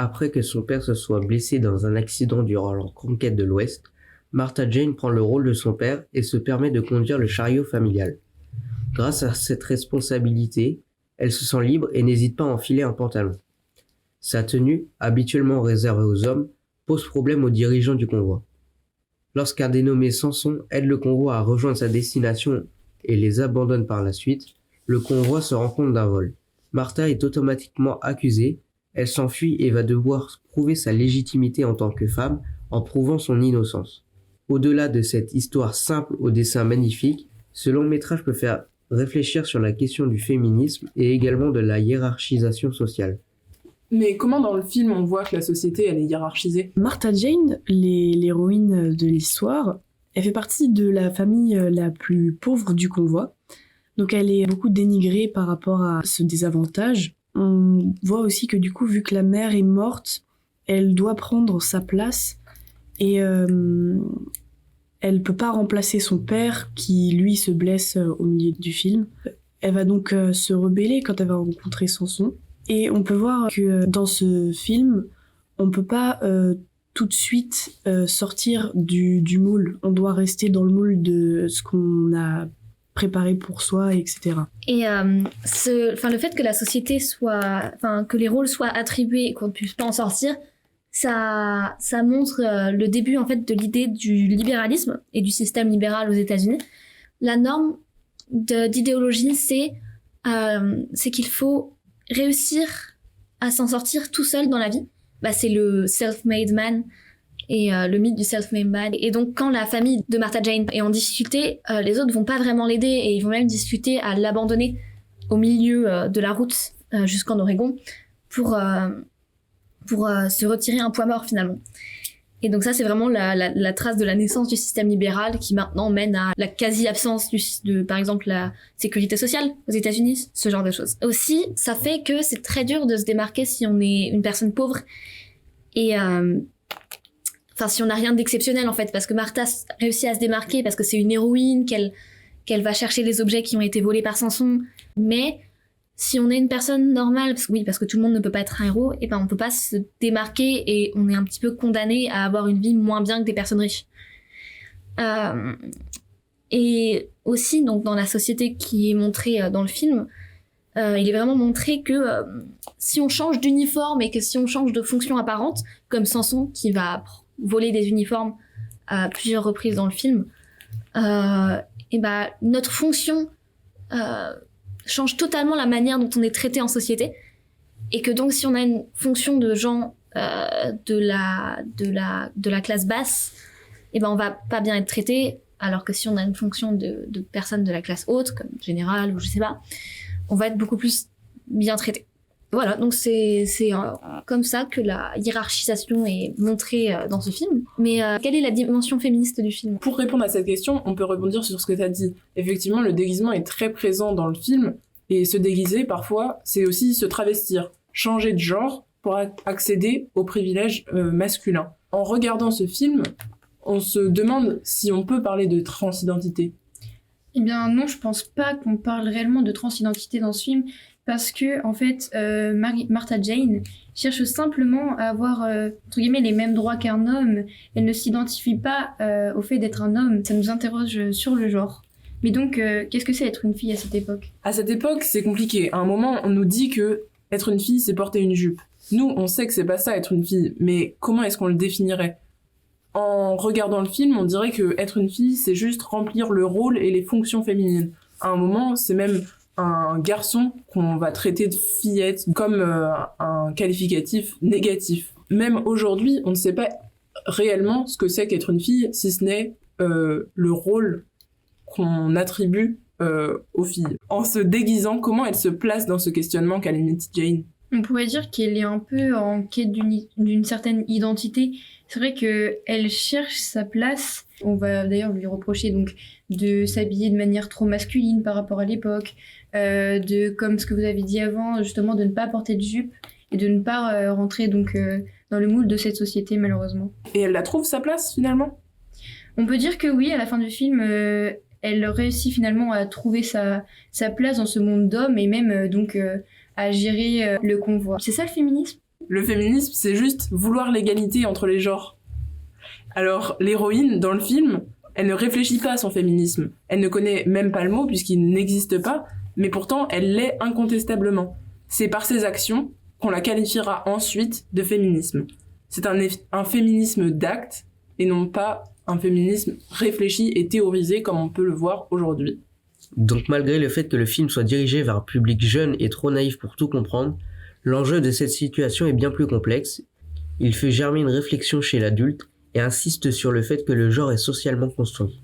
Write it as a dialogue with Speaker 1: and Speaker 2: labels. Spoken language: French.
Speaker 1: après que son père se soit blessé dans un accident durant leur conquête de l'Ouest, Martha Jane prend le rôle de son père et se permet de conduire le chariot familial. Grâce à cette responsabilité, elle se sent libre et n'hésite pas à enfiler un pantalon. Sa tenue, habituellement réservée aux hommes, pose problème aux dirigeants du convoi. Lorsqu'un dénommé Samson aide le convoi à rejoindre sa destination et les abandonne par la suite, le convoi se rend compte d'un vol. Martha est automatiquement accusée, elle s'enfuit et va devoir prouver sa légitimité en tant que femme en prouvant son innocence. Au-delà de cette histoire simple au dessin magnifique, ce long métrage peut faire réfléchir sur la question du féminisme et également de la hiérarchisation sociale.
Speaker 2: Mais comment dans le film on voit que la société elle est hiérarchisée ?
Speaker 3: Martha Jane, l'héroïne de l'histoire, elle fait partie de la famille la plus pauvre du convoi. Donc elle est beaucoup dénigrée par rapport à ce désavantage. On voit aussi que du coup, vu que la mère est morte, elle doit prendre sa place et elle peut pas remplacer son père qui lui se blesse au milieu du film. Elle va donc se rebeller quand elle va rencontrer Samson. Et on peut voir que dans ce film, on peut pas tout de suite sortir du moule. On doit rester dans le moule de ce qu'on a préparé pour soi, etc.
Speaker 4: Et le fait que la société que les rôles soient attribués et qu'on ne puisse pas en sortir, ça montre le début en fait de l'idée du libéralisme et du système libéral aux États-Unis. La norme d'idéologie, c'est qu'il faut réussir à s'en sortir tout seul dans la vie. C'est le self-made man et le mythe du self-made man. Et donc quand la famille de Martha Jane est en difficulté, les autres vont pas vraiment l'aider et ils vont même discuter à l'abandonner au milieu de la route jusqu'en Oregon pour se retirer un poids mort finalement. Et donc ça c'est vraiment la trace de la naissance du système libéral qui maintenant mène à la quasi-absence de par exemple la sécurité sociale aux États-Unis, ce genre de choses. Aussi, ça fait que c'est très dur de se démarquer si on est une personne pauvre et si on n'a rien d'exceptionnel en fait, parce que Martha réussit à se démarquer parce que c'est une héroïne, qu'elle va chercher les objets qui ont été volés par Samson, mais si on est une personne normale, parce que tout le monde ne peut pas être un héros, et on peut pas se démarquer et on est un petit peu condamné à avoir une vie moins bien que des personnes riches. Et aussi, donc, dans la société qui est montrée dans le film, il est vraiment montré que si on change d'uniforme et que si on change de fonction apparente, comme Samson qui va voler des uniformes à plusieurs reprises dans le film, notre fonction change totalement la manière dont on est traité en société, et que donc si on a une fonction de gens de la classe basse, on va pas bien être traité, alors que si on a une fonction de personnes de la classe haute comme général ou je sais pas, on va être beaucoup plus bien traité. Voilà, donc c'est comme ça que la hiérarchisation est montrée dans ce film. Mais quelle est la dimension féministe du film ?
Speaker 2: Pour répondre à cette question, on peut rebondir sur ce que tu as dit. Effectivement, le déguisement est très présent dans le film, et se déguiser, parfois, c'est aussi se travestir, changer de genre pour accéder aux privilèges masculins. En regardant ce film, on se demande si on peut parler de transidentité.
Speaker 5: Eh bien non, je pense pas qu'on parle réellement de transidentité dans ce film, parce que en fait, Martha Jane cherche simplement à avoir entre guillemets les mêmes droits qu'un homme. Elle ne s'identifie pas au fait d'être un homme. Ça nous interroge sur le genre. Mais donc, qu'est-ce que c'est être une fille à cette époque ?
Speaker 2: À cette époque, c'est compliqué. À un moment, on nous dit que être une fille, c'est porter une jupe. Nous, on sait que c'est pas ça, être une fille. Mais comment est-ce qu'on le définirait ? En regardant le film, on dirait que être une fille, c'est juste remplir le rôle et les fonctions féminines. À un moment, c'est même un garçon qu'on va traiter de fillette comme un qualificatif négatif. Même aujourd'hui, on ne sait pas réellement ce que c'est qu'être une fille, si ce n'est le rôle qu'on attribue aux filles. En se déguisant, comment elle se place dans ce questionnement qu'a limite Jane ?
Speaker 5: On pourrait dire qu'elle est un peu en quête d'une certaine identité. C'est vrai qu'elle cherche sa place. On va d'ailleurs lui reprocher donc de s'habiller de manière trop masculine par rapport à l'époque, comme ce que vous avez dit avant, justement de ne pas porter de jupe et de ne pas rentrer donc dans le moule de cette société malheureusement.
Speaker 2: Et elle la trouve sa place finalement ?
Speaker 5: On peut dire que oui, à la fin du film, elle réussit finalement à trouver sa place dans ce monde d'hommes et même à gérer le convoi. C'est ça le féminisme ?
Speaker 2: le féminisme, c'est juste vouloir l'égalité entre les genres. Alors, l'héroïne, dans le film, elle ne réfléchit pas à son féminisme. Elle ne connaît même pas le mot puisqu'il n'existe pas, mais pourtant, elle l'est incontestablement. C'est par ses actions qu'on la qualifiera ensuite de féminisme. C'est un féminisme d'acte et non pas un féminisme réfléchi et théorisé comme on peut le voir aujourd'hui.
Speaker 1: Donc malgré le fait que le film soit dirigé vers un public jeune et trop naïf pour tout comprendre, l'enjeu de cette situation est bien plus complexe. Il fait germer une réflexion chez l'adulte et insiste sur le fait que le genre est socialement construit.